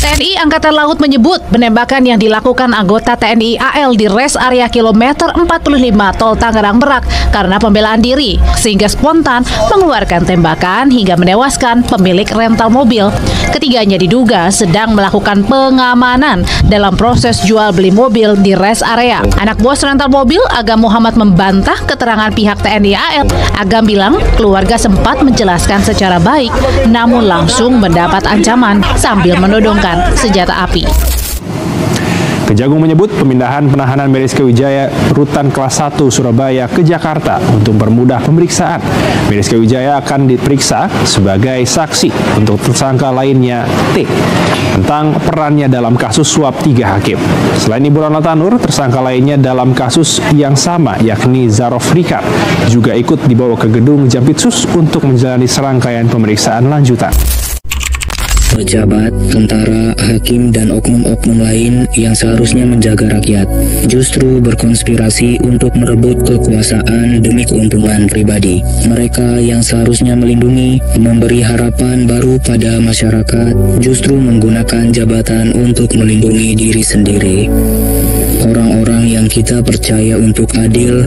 TNI Angkatan Laut menyebut penembakan yang dilakukan anggota TNI AL di res area kilometer 45 Tol Tangerang Merak karena pembelaan diri, sehingga spontan mengeluarkan tembakan hingga menewaskan pemilik rental mobil. Ketiganya diduga sedang melakukan pengamanan dalam proses jual beli mobil di res area. Anak bos rental mobil, Agam Muhammad, membantah keterangan pihak TNI AL. Agam bilang keluarga sempat menjelaskan secara baik, namun langsung mendapat ancaman sambil menodongkan senjata api. Kejagung menyebut pemindahan penahanan Meriska Wijaya Rutan Kelas 1 Surabaya ke Jakarta untuk mempermudah pemeriksaan. Meriska Wijaya akan diperiksa sebagai saksi untuk tersangka lainnya T tentang perannya dalam kasus suap 3 hakim. Selain Ibu Rana Tanur, tersangka lainnya dalam kasus yang sama yakni Zarof Rikar juga ikut dibawa ke gedung Jampitsus untuk menjalani serangkaian pemeriksaan lanjutan. Pejabat, tentara, hakim, dan oknum-oknum lain yang seharusnya menjaga rakyat justru berkonspirasi untuk merebut kekuasaan demi keuntungan pribadi. Mereka yang seharusnya melindungi, memberi harapan baru pada masyarakat justru menggunakan jabatan untuk melindungi diri sendiri. Orang-orang yang kita percaya untuk adil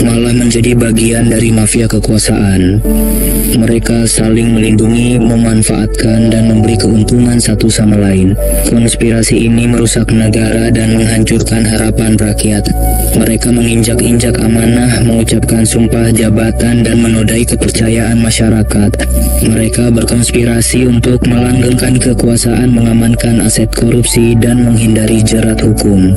malah menjadi bagian dari mafia kekuasaan. Mereka saling melindungi, memanfaatkan, dan memberi keuntungan satu sama lain. Konspirasi ini merusak negara dan menghancurkan harapan rakyat. Mereka menginjak-injak amanah, mengucapkan sumpah jabatan, dan menodai kepercayaan masyarakat. Mereka berkonspirasi untuk melanggengkan kekuasaan, mengamankan aset korupsi, dan menghindari jerat hukum.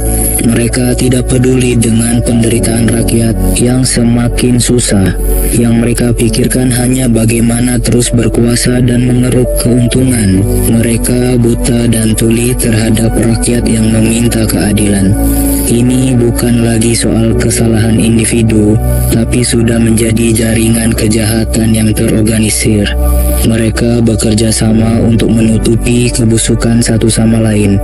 Mereka tidak peduli dengan penderitaan rakyat yang semakin susah. Yang mereka pikirkan hanya bagaimana terus berkuasa dan mengeruk keuntungan. Mereka buta dan tuli terhadap rakyat yang meminta keadilan. Ini bukan lagi soal kesalahan individu, tapi sudah menjadi jaringan kejahatan yang terorganisir. Mereka bekerja sama untuk menutupi kebusukan satu sama lain,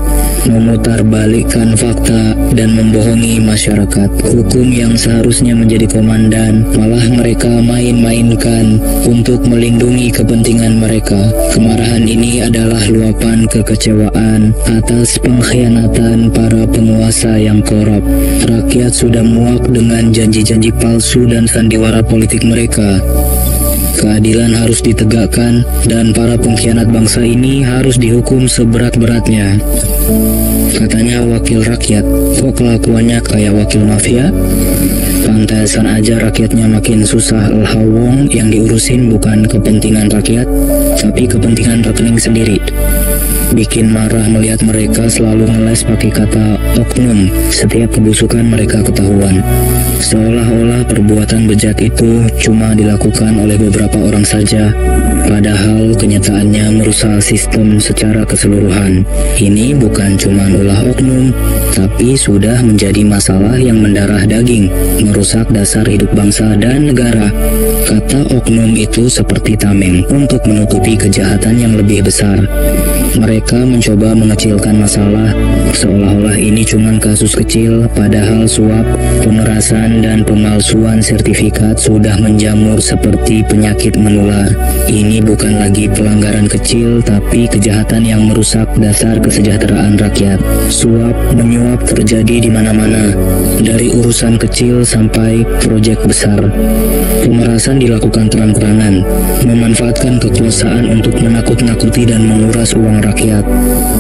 memutarbalikkan fakta, dan membohongi masyarakat. Hukum yang seharusnya menjadi komandan, malah mereka main-mainkan untuk melindungi kepentingan mereka. Kemarahan ini adalah luapan kekecewaan atas pengkhianatan para penguasa yang korup. Rakyat sudah muak dengan janji-janji palsu dan sandiwara politik mereka. Keadilan harus ditegakkan dan para pengkhianat bangsa ini harus dihukum seberat-beratnya. Katanya wakil rakyat, kok kelakuannya kayak wakil mafia? Pantesan aja rakyatnya makin susah. Wong yang diurusin bukan kepentingan rakyat, tapi kepentingan rekening sendiri. Bikin marah melihat mereka selalu ngeles pakai kata oknum setiap kebusukan mereka ketahuan. Seolah-olah perbuatan bejat itu cuma dilakukan oleh beberapa orang saja, padahal kenyataannya merusak sistem secara keseluruhan. Ini bukan cuma ulah oknum, tapi sudah menjadi masalah yang mendarah daging, merusak dasar hidup bangsa dan negara. Kata oknum itu seperti tameng untuk menutupi kejahatan yang lebih besar. Mereka mencoba mengecilkan masalah, seolah-olah ini cuma kasus kecil, padahal suap, pemerasan, dan pemalsuan sertifikat sudah menjamur seperti penyakit menular. Ini bukan lagi pelanggaran kecil, tapi kejahatan yang merusak dasar kesejahteraan rakyat. Suap menyuap terjadi di mana-mana, dari urusan kecil sampai proyek besar. Pemerasan dilakukan terang-terangan, memanfaatkan kekuasaan untuk menakut-nakuti dan menguras uang rakyat.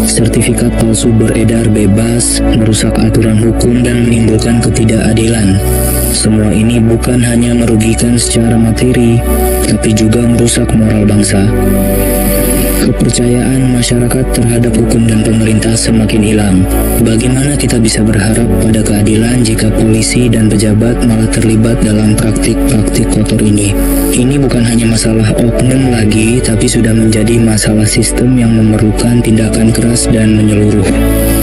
Sertifikat palsu beredar bebas, merusak aturan hukum dan menimbulkan ketidakadilan. Semua ini bukan hanya merugikan secara materi, tapi juga merusak moral bangsa. Kepercayaan masyarakat terhadap hukum dan pemerintah semakin hilang. Bagaimana kita bisa berharap pada keadilan jika polisi dan pejabat malah terlibat dalam praktik-praktik kotor ini? Ini bukan hanya masalah oknum lagi, tapi sudah menjadi masalah sistem yang memerlukan tindakan keras dan menyeluruh.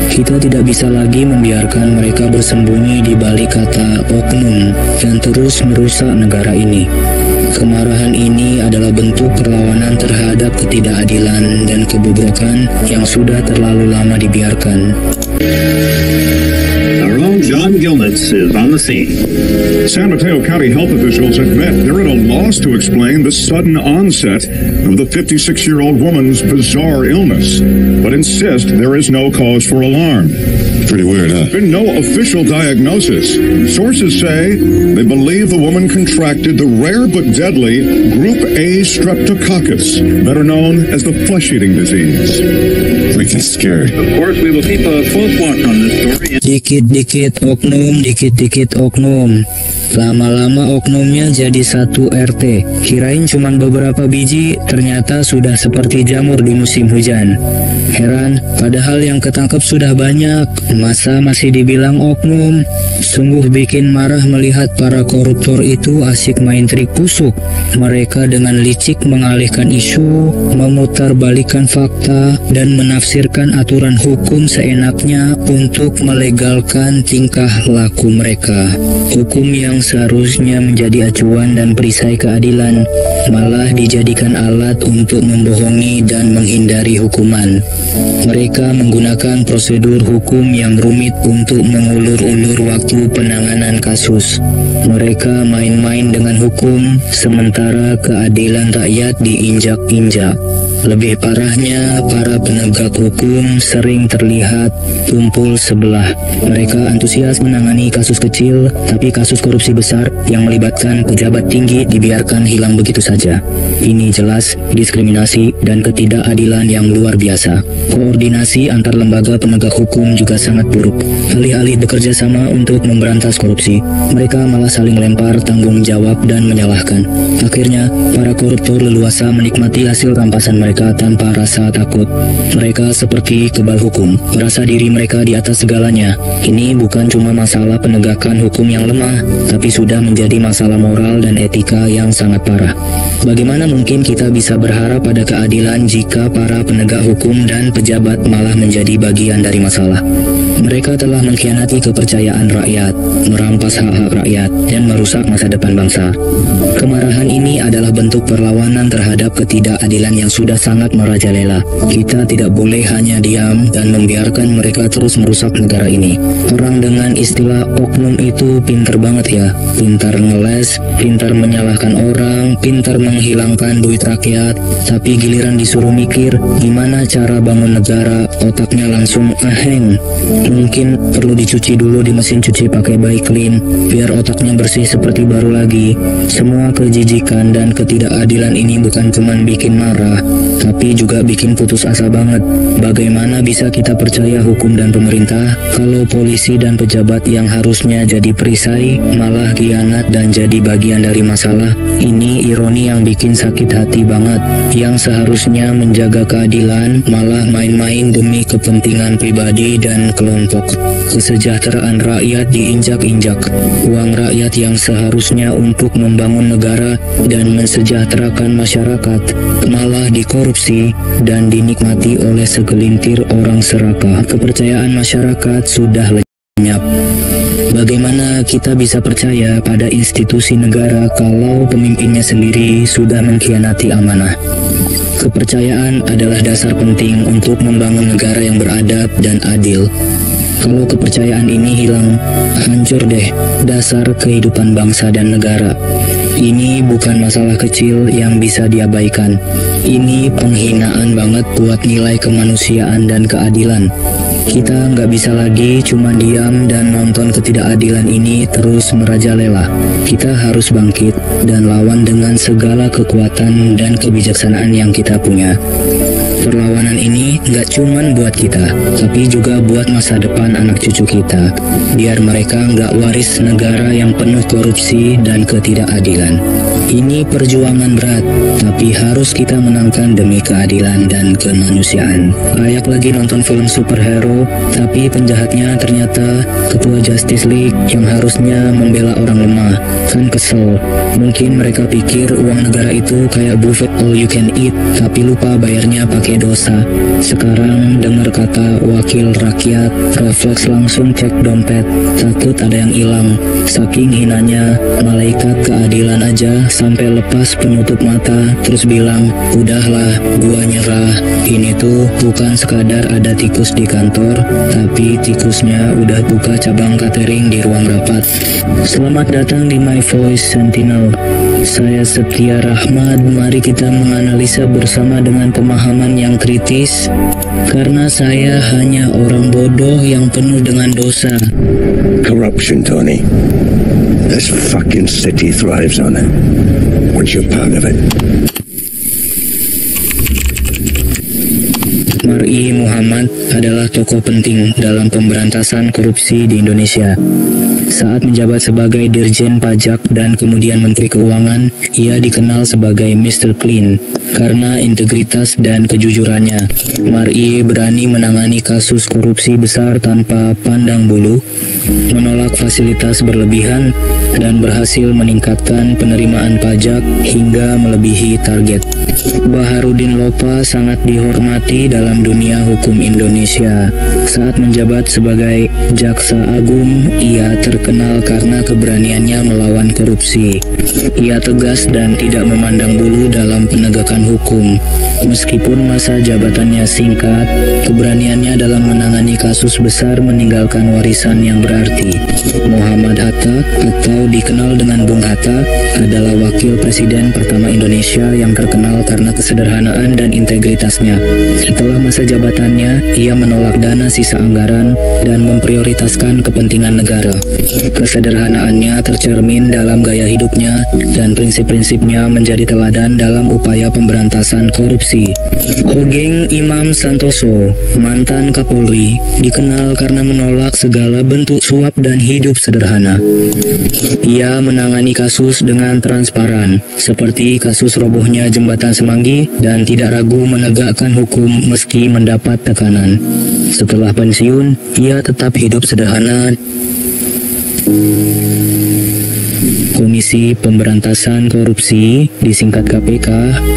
Kita tidak bisa lagi membiarkan mereka bersembunyi di balik kata oknum dan terus merusak negara ini. Kemarahan ini adalah bentuk perlawanan terhadap ketidakadilan dan kebobrokan yang sudah terlalu lama dibiarkan. Around John Gilman is on the scene. San Mateo County health officials admit they're at a loss to explain the sudden onset of the 56-year-old woman's bizarre illness, but insist there is no cause for alarm. Pretty weird, huh? There's been no official diagnosis. Sources say they believe the woman contracted the rare but deadly Group A streptococcus, better known as the flesh-eating disease. Freaking scary. Of course, we will keep a close watch on this story. Dikit-dikit oknum. Lama-lama oknumnya jadi satu RT. Kirain cuman beberapa biji, ternyata sudah seperti jamur di musim hujan. Heran, padahal yang ketangkep sudah banyak. Masa masih dibilang oknum? Sungguh bikin marah melihat para koruptor itu asyik main trik busuk. Mereka dengan licik mengalihkan isu, memutarbalikkan fakta, dan menafsirkan aturan hukum seenaknya untuk melegalkan tingkah laku mereka. Hukum yang seharusnya menjadi acuan dan perisai keadilan malah dijadikan alat untuk membohongi dan menghindari hukuman. Mereka menggunakan prosedur hukum yang rumit untuk mengulur-ulur waktu penanganan kasus. Mereka main-main dengan hukum, sementara keadilan rakyat diinjak-injak. Lebih parahnya, para penegak hukum sering terlihat tumpul sebelah. Mereka antusias menangani kasus kecil, tapi kasus korupsi besar yang melibatkan pejabat tinggi dibiarkan hilang begitu saja. Ini jelas diskriminasi dan ketidakadilan yang luar biasa. Koordinasi antar lembaga penegak hukum juga sangat buruk. Alih-alih bekerja sama untuk memberantas korupsi, mereka malah saling lempar tanggung jawab dan menyalahkan. Akhirnya, para koruptor leluasa menikmati hasil rampasan mereka tanpa rasa takut. Mereka seperti kebal hukum, merasa diri mereka di atas segalanya. Ini bukan cuma masalah penegakan hukum yang lemah, tapi sudah menjadi masalah moral dan etika yang sangat parah. Bagaimana mungkin kita bisa berharap pada keadilan jika para penegak hukum dan pejabat malah menjadi bagian dari masalah? Mereka telah mengkhianati kepercayaan rakyat, merampas hak-hak rakyat, dan merusak masa depan bangsa. Kemarahan ini adalah bentuk perlawanan terhadap ketidakadilan yang sudah sangat merajalela. Kita tidak boleh hanya diam dan membiarkan mereka terus merusak negara ini. Orang dengan istilah oknum itu pintar banget ya. Pintar ngeles, pintar menyalahkan orang, pintar menghilangkan duit rakyat. Tapi giliran disuruh mikir gimana cara bangun negara, otaknya langsung aheng. Mungkin perlu dicuci dulu di mesin cuci pakai bike clean, biar otaknya bersih seperti baru lagi. Semua kejijikan dan ketidakadilan ini bukan cuma bikin marah, tapi juga bikin putus asa banget. Bagaimana bisa kita percaya hukum dan pemerintah kalau polisi dan pejabat yang harusnya jadi perisai malah khianat dan jadi bagian dari masalah? Ini ironi yang bikin sakit hati banget. Yang seharusnya menjaga keadilan malah main-main demi kepentingan pribadi dan kelompok. Kesejahteraan rakyat diinjak-injak. Uang rakyat yang seharusnya untuk membangun negara dan mensejahterakan masyarakat malah dikorupsi dan dinikmati oleh segelintir orang serakah. Kepercayaan masyarakat sudah lenyap. Bagaimana kita bisa percaya pada institusi negara kalau pemimpinnya sendiri sudah mengkhianati amanah? Kepercayaan adalah dasar penting untuk membangun negara yang beradab dan adil. Kalau kepercayaan ini hilang, hancur deh dasar kehidupan bangsa dan negara. Ini bukan masalah kecil yang bisa diabaikan. Ini penghinaan banget buat nilai kemanusiaan dan keadilan. Kita nggak bisa lagi cuma diam dan nonton ketidakadilan ini terus merajalela. Kita harus bangkit dan lawan dengan segala kekuatan dan kebijaksanaan yang kita punya. Perlawanan ini nggak cuman buat kita, tapi juga buat masa depan anak cucu kita. Biar mereka nggak waris negara yang penuh korupsi dan ketidakadilan. Ini perjuangan berat, tapi harus kita menangkan demi keadilan dan kemanusiaan. Layak lagi nonton film superhero, tapi penjahatnya ternyata ketua Justice League yang harusnya membela orang lemah. Kan kesel. Mungkin mereka pikir uang negara itu kayak buffet all you can eat, tapi lupa bayarnya pakai dosa. Sekarang dengar kata wakil rakyat, refleks langsung cek dompet, takut ada yang hilang. Saking hinanya, malaikat keadilan aja sampai lepas penutup mata terus bilang, "Udahlah, gua nyerah." Ini tuh bukan sekadar ada tikus di kantor, tapi tikusnya udah buka cabang catering di ruang rapat. Selamat datang di My Voice Sentinel. Saya Setia Rahmat. Mari kita menganalisa bersama dengan pemahaman yang kritis, karena saya hanya orang bodoh yang penuh dengan dosa. Corruption, Tony. This fucking city thrives on it. Once you're part of it. Mar'i Muhammad adalah tokoh penting dalam pemberantasan korupsi di Indonesia. Saat menjabat sebagai Dirjen Pajak dan kemudian Menteri Keuangan, ia dikenal sebagai Mr. Clean karena integritas dan kejujurannya. Mar'i berani menangani kasus korupsi besar tanpa pandang bulu, menolak fasilitas berlebihan, dan berhasil meningkatkan penerimaan pajak hingga melebihi target. Baharudin Lopa sangat dihormati dalam dunia hukum Indonesia. Saat menjabat sebagai Jaksa Agung, ia terkenal karena keberaniannya melawan korupsi. Ia tegas dan tidak memandang bulu dalam penegakan hukum. Meskipun masa jabatannya singkat, keberaniannya dalam menangani kasus besar meninggalkan warisan yang berarti. Muhammad Hatta, atau dikenal dengan Bung Hatta, adalah wakil presiden pertama Indonesia yang terkenal karena kesederhanaan dan integritasnya. Setelah masa jabatannya, ia menolak dana sisa anggaran dan memprioritaskan kepentingan negara. Kesederhanaannya tercermin dalam gaya hidupnya dan prinsip-prinsipnya menjadi teladan dalam upaya pemberantasan korupsi. Hogeng Imam Santoso, mantan Kapolri, dikenal karena menolak segala bentuk suap dan hidup sederhana. Ia menangani kasus dengan transparan, seperti kasus robohnya jembatan Semanggi, dan tidak ragu menegakkan hukum meski mendapat tekanan. Setelah pensiun, ia tetap hidup sederhana. Komisi Pemberantasan Korupsi, disingkat KPK,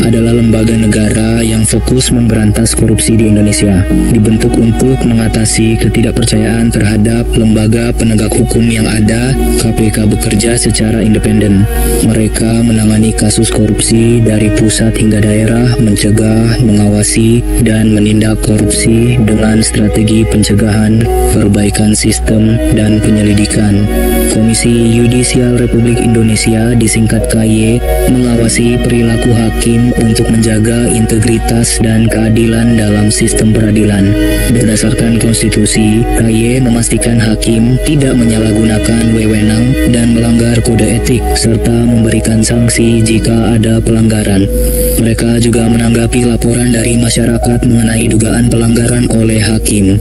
adalah lembaga negara yang fokus memberantas korupsi di Indonesia. Dibentuk untuk mengatasi ketidakpercayaan terhadap lembaga penegak hukum yang ada, KPK bekerja secara independen. Mereka menangani kasus korupsi dari pusat hingga daerah, mencegah, mengawasi, dan menindak korupsi dengan strategi pencegahan, perbaikan sistem, dan penyelidikan. Komisi Yudisial Republik Indonesia, disingkat KY, mengawasi perilaku hakim untuk menjaga integritas dan keadilan dalam sistem peradilan. Berdasarkan konstitusi, KY memastikan hakim tidak menyalahgunakan wewenang dan melanggar kode etik, serta memberikan sanksi jika ada pelanggaran. Mereka juga menanggapi laporan dari masyarakat mengenai dugaan pelanggaran oleh hakim.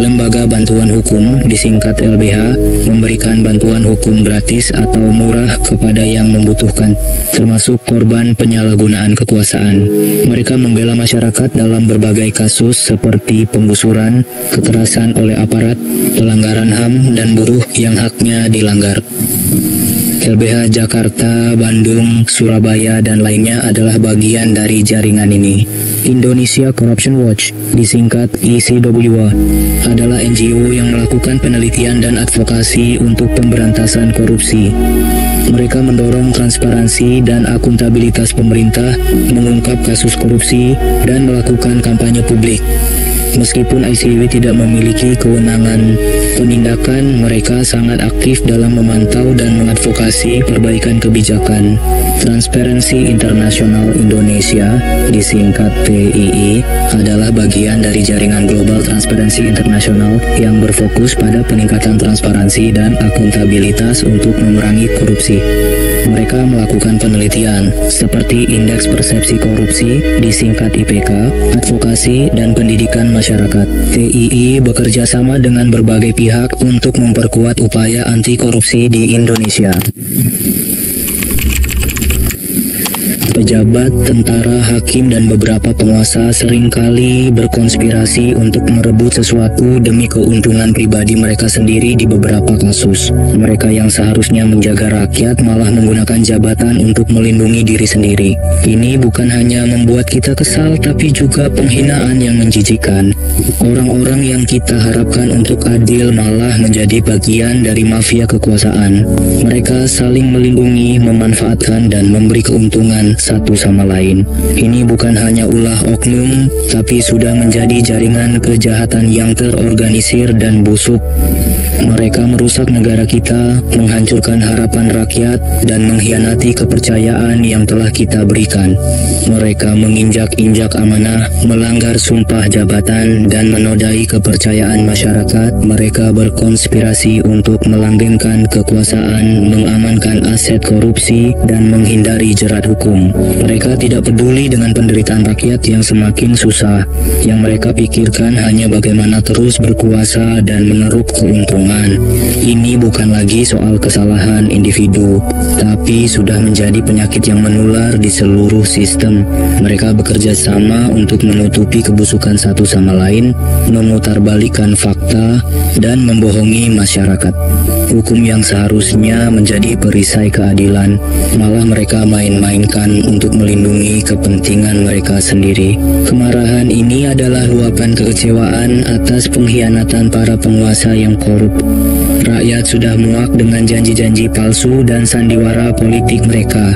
Lembaga Bantuan Hukum, disingkat LBH, memberikan bantuan hukum gratis atau murah kepada yang membutuhkan, termasuk korban penyalahgunaan kekuasaan. Mereka membela masyarakat dalam berbagai kasus seperti penggusuran, kekerasan oleh aparat, pelanggaran HAM, dan buruh yang haknya dilanggar. LBH Jakarta, Bandung, Surabaya, dan lainnya adalah bagian dari jaringan ini. Indonesia Corruption Watch, disingkat ICW, adalah NGO yang melakukan penelitian dan advokasi untuk pemberantasan korupsi. Mereka mendorong transparansi dan akuntabilitas pemerintah, mengungkap kasus korupsi, dan melakukan kampanye publik. Meskipun ICW tidak memiliki kewenangan penindakan, mereka sangat aktif dalam memantau dan mengadvokasi perbaikan kebijakan. Transparency International Indonesia, disingkat TII, adalah bagian dari jaringan Global Transparency International yang berfokus pada peningkatan transparansi dan akuntabilitas untuk memerangi korupsi. Mereka melakukan penelitian seperti Indeks Persepsi Korupsi, disingkat IPK, advokasi, dan pendidikan masyarakat. TII bekerja sama dengan berbagai pihak untuk memperkuat upaya anti korupsi di Indonesia. Pejabat, tentara, hakim, dan beberapa penguasa seringkali berkonspirasi untuk merebut sesuatu demi keuntungan pribadi mereka sendiri di beberapa kasus. Mereka yang seharusnya menjaga rakyat malah menggunakan jabatan untuk melindungi diri sendiri. Ini bukan hanya membuat kita kesal, tapi juga penghinaan yang menjijikan. Orang-orang yang kita harapkan untuk adil malah menjadi bagian dari mafia kekuasaan. Mereka saling melindungi, memanfaatkan, dan memberi keuntungan satu sama lain. Ini bukan hanya ulah oknum, tapi sudah menjadi jaringan kejahatan yang terorganisir dan busuk. Mereka merusak negara kita, menghancurkan harapan rakyat, dan mengkhianati kepercayaan yang telah kita berikan. Mereka menginjak-injak amanah, melanggar sumpah jabatan, dan menodai kepercayaan masyarakat. Mereka berkonspirasi untuk melanggengkan kekuasaan, mengamankan aset korupsi, dan menghindari jerat hukum. Mereka tidak peduli dengan penderitaan rakyat yang semakin susah. Yang mereka pikirkan hanya bagaimana terus berkuasa dan mengeruk keuntungan. Ini bukan lagi soal kesalahan individu, tapi sudah menjadi penyakit yang menular di seluruh sistem. Mereka bekerja sama untuk menutupi kebusukan satu sama lain, memutarbalikkan fakta, dan membohongi masyarakat. Hukum yang seharusnya menjadi perisai keadilan, malah mereka main-mainkan untuk melindungi kepentingan mereka sendiri. Kemarahan ini adalah luapan kekecewaan atas pengkhianatan para penguasa yang korup. Rakyat sudah muak dengan janji-janji palsu dan sandiwara politik mereka.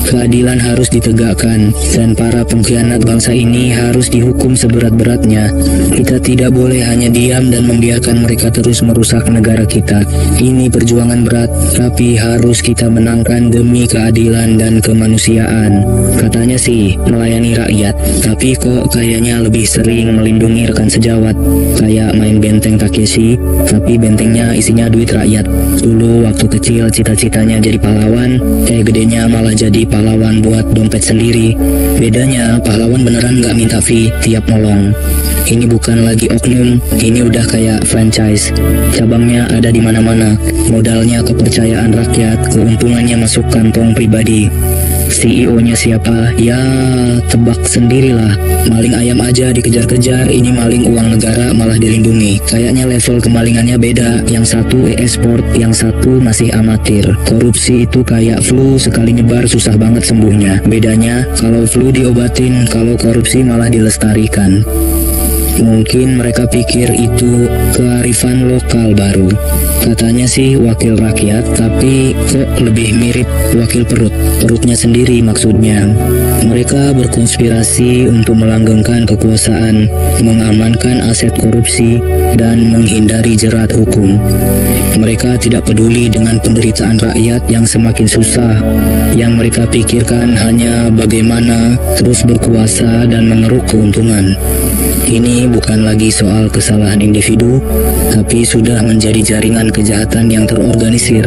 Keadilan harus ditegakkan, dan para pengkhianat bangsa ini harus dihukum seberat-beratnya. Kita tidak boleh hanya diam dan membiarkan mereka terus merusak negara kita. Ini perjuangan berat, tapi harus kita menangkan demi keadilan dan kemanusiaan. Katanya sih melayani rakyat, tapi kok kayaknya lebih sering melindungi rekan sejawat. Kayak main benteng Takeshi, tapi bentengnya isinya duit rakyat. Dulu waktu kecil cita-citanya jadi pahlawan, gedenya malah jadi pahlawan buat dompet sendiri. Bedanya pahlawan beneran nggak minta fee tiap nolong. Ini bukan lagi oknum, ini udah kayak franchise. Cabangnya ada di mana-mana. Modalnya kepercayaan rakyat, keuntungannya masuk kantong pribadi. CEO-nya siapa? Ya, tebak sendirilah. Maling ayam aja dikejar-kejar, ini maling uang negara malah dilindungi. Kayaknya level kemalingannya beda. Yang satu e-sport, yang satu masih amatir. Korupsi itu kayak flu, sekali nyebar susah banget sembuhnya. Bedanya, kalau flu diobatin, kalau korupsi malah dilestarikan. Mungkin mereka pikir itu kearifan lokal baru. Katanya sih wakil rakyat, tapi kok lebih mirip wakil perut. Perutnya sendiri maksudnya. Mereka berkonspirasi untuk melanggengkan kekuasaan, mengamankan aset korupsi, dan menghindari jerat hukum. Mereka tidak peduli dengan penderitaan rakyat yang semakin susah. Yang mereka pikirkan hanya bagaimana terus berkuasa dan mengeruk keuntungan. Ini bukan lagi soal kesalahan individu, tapi sudah menjadi jaringan kejahatan yang terorganisir.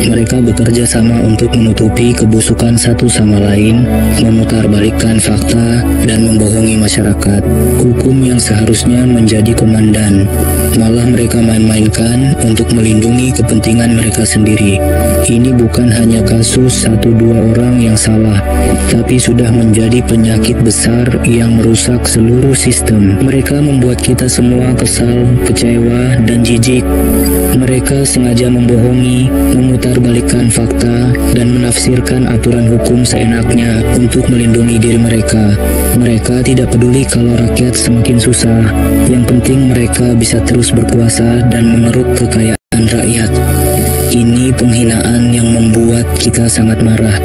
Mereka bekerja sama untuk menutupi kebusukan satu sama lain, memutarbalikkan fakta, dan membohongi masyarakat. Hukum yang seharusnya menjadi komandan, malah mereka main-mainkan untuk melindungi kepentingan mereka sendiri. Ini bukan hanya kasus 1-2 orang yang salah, tapi sudah menjadi penyakit besar yang merusak seluruh sistem. Mereka membuat kita semua kesal, kecewa, dan jijik. Mereka sengaja membohongi, memutarbalikkan fakta, dan menafsirkan aturan hukum seenaknya untuk melindungi diri mereka. Mereka tidak peduli kalau rakyat semakin susah. Yang penting mereka bisa terus berkuasa dan mengeruk kekayaan rakyat. Ini penghinaan yang membuat kita sangat marah.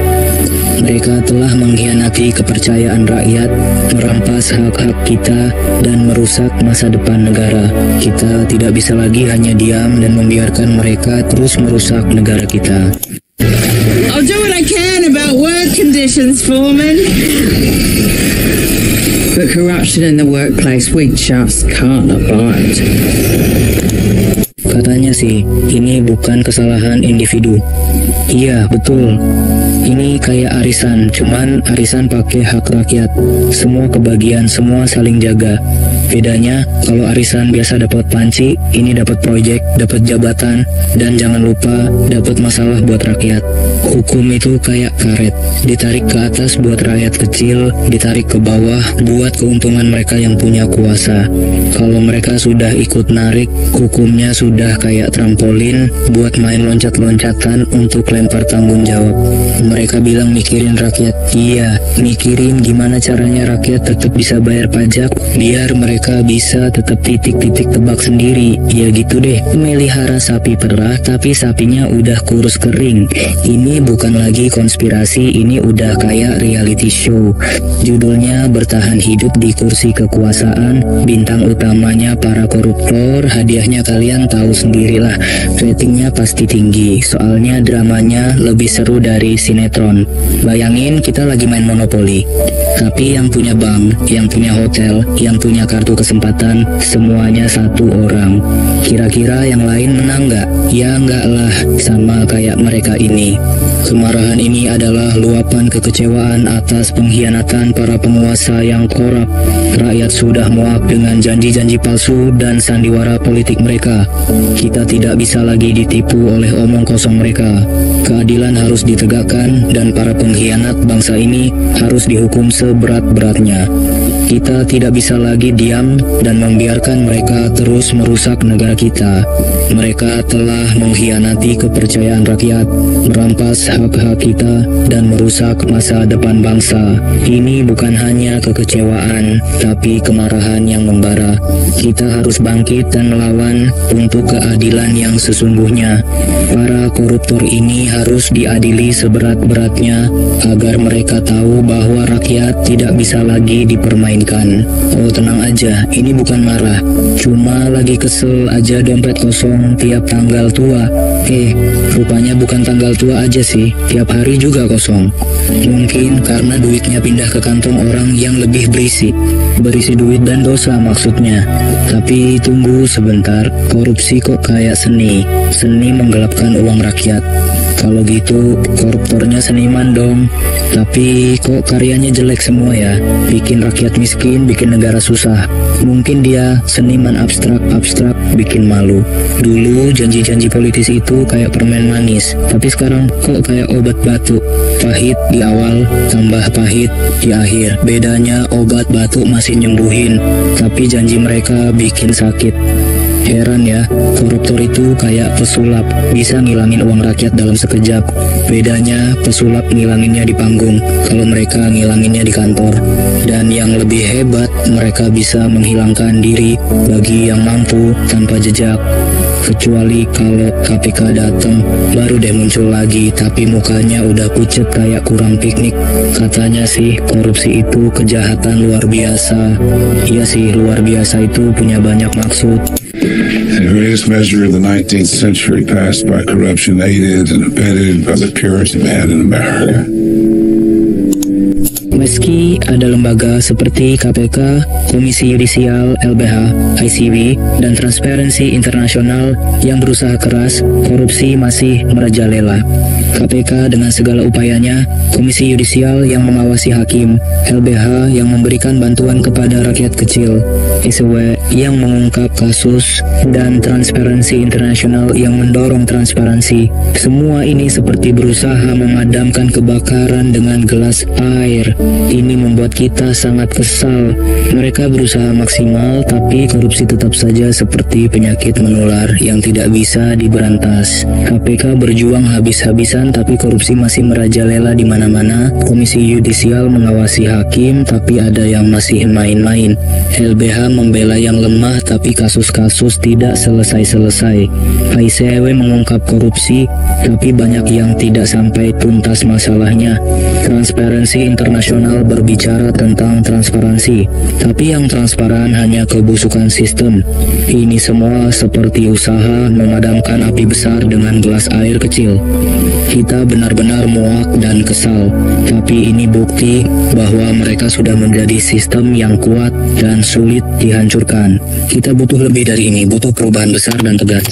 Mereka telah mengkhianati kepercayaan rakyat, merampas hak-hak kita, dan merusak masa depan negara. Kita tidak bisa lagi hanya diam dan membiarkan mereka terus merusak negara kita. I'll do what I can about work conditions, Foreman. But corruption in the workplace we just can't abide. Katanya sih, ini bukan kesalahan individu. Iya, betul. Ini kayak arisan, cuman arisan pakai hak rakyat. Semua kebagian, semua saling jaga. Bedanya, kalau arisan biasa dapat panci, ini dapat proyek, dapat jabatan, dan jangan lupa dapat masalah buat rakyat. Hukum itu kayak karet, ditarik ke atas buat rakyat kecil, ditarik ke bawah buat keuntungan mereka yang punya kuasa. Kalau mereka sudah ikut narik, hukumnya sudah kayak trampolin buat main loncat-loncatan untuk lempar tanggung jawab. Mereka bilang mikirin rakyat. Iya, mikirin gimana caranya rakyat tetap bisa bayar pajak biar mereka bisa tetap titik-titik tebak sendiri. Ya gitu deh, melihara sapi perah tapi sapinya udah kurus kering. Ini bukan lagi konspirasi, ini udah kayak reality show. Judulnya bertahan hidup di kursi kekuasaan, bintang utamanya para koruptor, hadiahnya kalian tahu sendirilah. Ratingnya pasti tinggi, soalnya dramanya lebih seru dari sinetron. Bayangin kita lagi main monopoli, tapi yang punya bank, yang punya hotel, yang punya kartu kesempatan, semuanya satu orang. Kira-kira yang lain menang nggak? Ya nggak lah, sama kayak mereka ini. Kemarahan ini adalah luapan kekecewaan atas pengkhianatan para penguasa yang korup. Rakyat sudah muak dengan janji-janji palsu dan sandiwara politik mereka. Kita tidak bisa lagi ditipu oleh omong kosong mereka. Keadilan harus ditegakkan dan para pengkhianat bangsa ini harus dihukum seberat-beratnya. Kita tidak bisa lagi diam dan membiarkan mereka terus merusak negara kita. Mereka telah mengkhianati kepercayaan rakyat, merampas hak-hak kita, dan merusak masa depan bangsa. Ini bukan hanya kekecewaan, tapi kemarahan yang membara. Kita harus bangkit dan melawan untuk keadilan yang sesungguhnya. Para koruptor ini harus diadili seberat-beratnya agar mereka tahu bahwa rakyat tidak bisa lagi dipermainkan. Oh tenang aja, ini bukan marah, cuma lagi kesel aja dompet kosong tiap tanggal tua. Rupanya bukan tanggal tua aja sih, tiap hari juga kosong. Mungkin karena duitnya pindah ke kantong orang yang lebih berisi duit dan dosa maksudnya. Tapi tunggu sebentar, korupsi kok kayak seni menggelapkan uang rakyat. Kalau gitu, koruptornya seniman dong. Tapi kok karyanya jelek semua ya? Bikin rakyat miskin, bikin negara susah. Mungkin dia seniman abstrak, bikin malu. Dulu janji-janji politis itu kayak permen manis, tapi sekarang kok kayak obat batuk. Pahit di awal, tambah pahit di akhir. Bedanya obat batuk masih nyembuhin, tapi janji mereka bikin sakit. Heran ya, koruptor itu kayak pesulap, bisa ngilangin uang rakyat dalam sekejap. Bedanya pesulap ngilanginnya di panggung, kalau mereka ngilanginnya di kantor. Dan yang lebih hebat, mereka bisa menghilangkan diri bagi yang mampu tanpa jejak. Kecuali kalau KPK datang, baru deh muncul lagi, tapi mukanya udah pucet kayak kurang piknik. Katanya sih korupsi itu kejahatan luar biasa. Iya sih, luar biasa itu punya banyak maksud. The greatest measure of the 19th century passed by corruption aided and abetted by the Puritan man in America. Meski ada lembaga seperti KPK, Komisi Yudisial, LBH, ICW, dan Transparency International yang berusaha keras, korupsi masih merajalela. KPK dengan segala upayanya, Komisi Yudisial yang mengawasi hakim, LBH yang memberikan bantuan kepada rakyat kecil, ICW yang mengungkap kasus, dan Transparency International yang mendorong transparansi. Semua ini seperti berusaha memadamkan kebakaran dengan gelas air. Ini membuat kita sangat kesal. Mereka berusaha maksimal, tapi korupsi tetap saja seperti penyakit menular yang tidak bisa diberantas. KPK berjuang habis-habisan, tapi korupsi masih merajalela di mana-mana. Komisi Yudisial mengawasi hakim, tapi ada yang masih main-main. LBH membela yang lemah, tapi kasus-kasus tidak selesai-selesai. ICW mengungkap korupsi, tapi banyak yang tidak sampai tuntas masalahnya. Transparency International berbicara tentang transparansi, tapi yang transparan hanya kebusukan sistem. Ini semua seperti usaha memadamkan api besar dengan gelas air kecil. Kita benar-benar muak dan kesal, tapi ini bukti bahwa mereka sudah menjadi sistem yang kuat dan sulit dihancurkan. Kita butuh lebih dari ini, butuh perubahan besar dan tegas.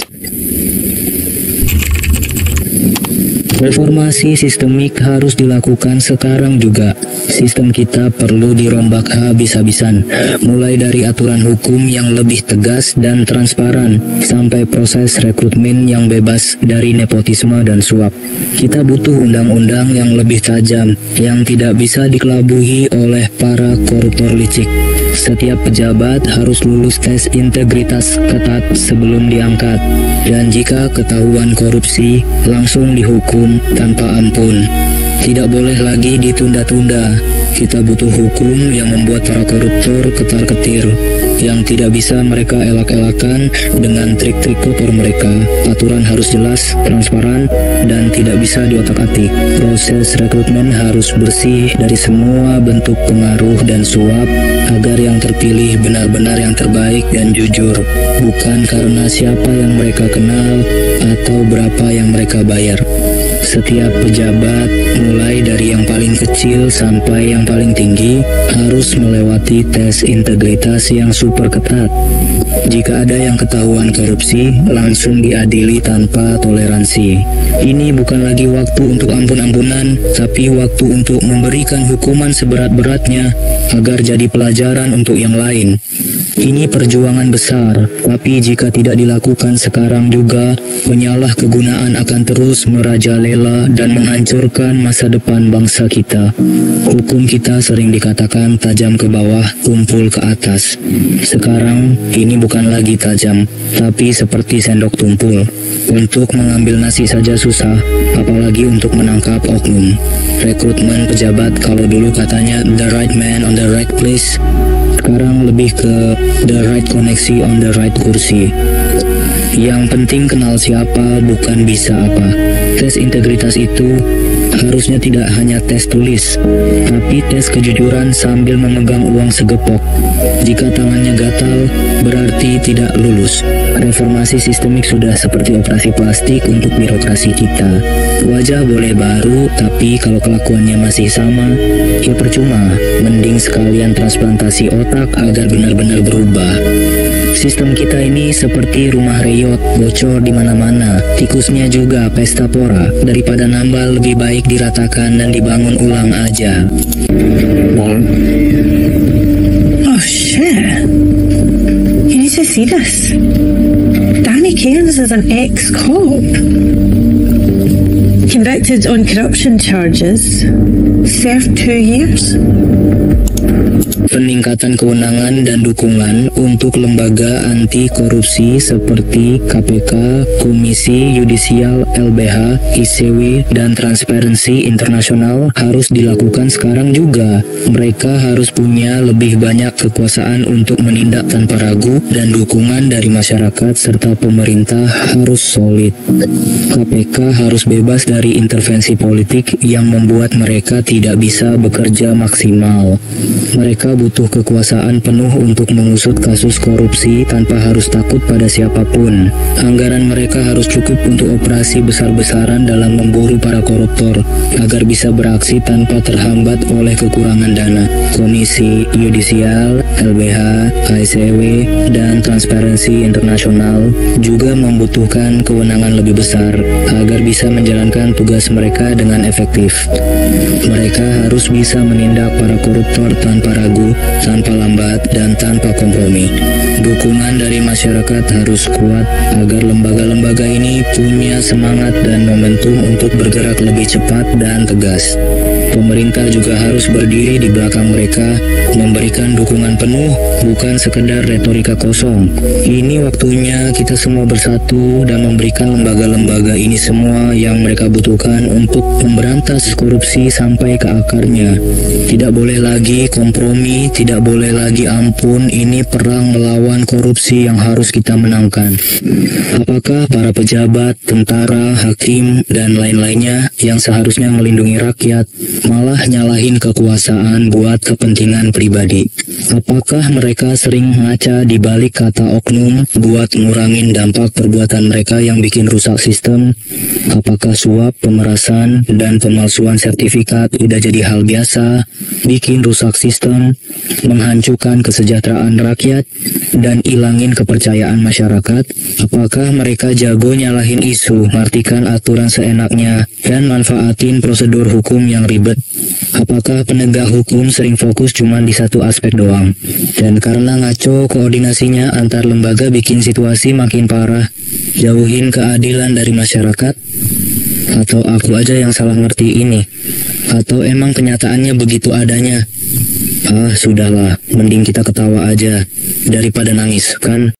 Reformasi sistemik harus dilakukan sekarang juga. Sistem kita perlu dirombak habis-habisan, mulai dari aturan hukum yang lebih tegas dan transparan, sampai proses rekrutmen yang bebas dari nepotisme dan suap. Kita butuh undang-undang yang lebih tajam, yang tidak bisa dikelabuhi oleh para koruptor licik. Setiap pejabat harus lulus tes integritas ketat sebelum diangkat, dan jika ketahuan korupsi, langsung dihukum tanpa ampun. Tidak boleh lagi ditunda-tunda. Kita butuh hukum yang membuat para koruptor ketar-ketir, yang tidak bisa mereka elak-elakan dengan trik-trik kotor mereka. Aturan harus jelas, transparan, dan tidak bisa diotak-atik. Proses rekrutmen harus bersih dari semua bentuk pengaruh dan suap, agar yang terpilih benar-benar yang terbaik dan jujur, bukan karena siapa yang mereka kenal atau berapa yang mereka bayar. Setiap pejabat, mulai dari yang paling kecil sampai yang paling tinggi, harus melewati tes integritas yang super ketat. Jika ada yang ketahuan korupsi, langsung diadili tanpa toleransi. Ini bukan lagi waktu untuk ampun-ampunan, tapi waktu untuk memberikan hukuman seberat-beratnya, agar jadi pelajaran untuk yang lain. Ini perjuangan besar, tapi jika tidak dilakukan sekarang juga, penyalahkegunaan akan terus merajalela dan menghancurkan masa depan bangsa kita. Hukum kita sering dikatakan tajam ke bawah, tumpul ke atas. Sekarang, ini bukan lagi tajam, tapi seperti sendok tumpul. Untuk mengambil nasi saja susah, apalagi untuk menangkap oknum. Rekrutmen pejabat kalau dulu katanya the right man on the right place, sekarang lebih ke the right koneksi on the right kursi. Yang penting kenal siapa, bukan bisa apa. Tes integritas itu harusnya tidak hanya tes tulis, tapi tes kejujuran sambil memegang uang segepok. Jika tangannya gatal, berarti tidak lulus. Reformasi sistemik sudah seperti operasi plastik untuk birokrasi kita. Wajah boleh baru, tapi kalau kelakuannya masih sama, ya percuma. Mending sekalian transplantasi otak agar benar-benar berubah. Sistem kita ini seperti rumah reyot, bocor di mana-mana. Tikusnya juga pesta pora. Daripada nambah, lebih baik diratakan dan dibangun ulang aja. Oh shit. You need to see this. Danny Cairns is an ex-cop. Convicted on corruption charges. Served 2 years. Peningkatan kewenangan dan dukungan untuk lembaga anti korupsi seperti KPK, Komisi Yudisial LBH, ICW, dan Transparency International harus dilakukan sekarang juga. Mereka harus punya lebih banyak kekuasaan untuk menindak tanpa ragu, dan dukungan dari masyarakat serta pemerintah harus solid. KPK harus bebas dari intervensi politik yang membuat mereka tidak bisa bekerja maksimal. Mereka butuh kekuasaan penuh untuk mengusut kasus korupsi tanpa harus takut pada siapapun. Anggaran mereka harus cukup untuk operasi besar-besaran dalam memburu para koruptor, agar bisa beraksi tanpa terhambat oleh kekurangan dana. Komisi Yudisial, LBH, ICW, dan Transparency International juga membutuhkan kewenangan lebih besar agar bisa menjalankan tugas mereka dengan efektif. Mereka harus bisa menindak para koruptor tanpa ragu, tanpa lambat, dan tanpa kompromi. Dukungan dari masyarakat harus kuat agar lembaga-lembaga ini punya semangat dan momentum untuk bergerak lebih cepat dan tegas. Pemerintah juga harus berdiri di belakang mereka, memberikan dukungan penuh, bukan sekedar retorika kosong. Ini waktunya kita semua bersatu dan memberikan lembaga-lembaga ini semua yang mereka butuhkan untuk memberantas korupsi sampai ke akarnya. Tidak boleh lagi kompromi, tidak boleh lagi ampun. Ini perang melawan korupsi yang harus kita menangkan. Apakah para pejabat, tentara, hakim, dan lain-lainnya yang seharusnya melindungi rakyat malah nyalahin kekuasaan buat kepentingan pribadi? Apakah mereka sering ngaca di balik kata oknum buat ngurangin dampak perbuatan mereka yang bikin rusak sistem? Apakah suap, pemerasan, dan pemalsuan sertifikat udah jadi hal biasa, bikin rusak sistem, menghancurkan kesejahteraan rakyat, dan ilangin kepercayaan masyarakat? Apakah mereka jago nyalahin isu, ngartikan aturan seenaknya, dan manfaatin prosedur hukum yang ribet? Apakah penegak hukum sering fokus cuma di satu aspek doang? Dan karena ngaco koordinasinya antar lembaga bikin situasi makin parah, jauhin keadilan dari masyarakat? Atau aku aja yang salah ngerti ini? Atau emang kenyataannya begitu adanya? Sudahlah, mending kita ketawa aja daripada nangis, kan?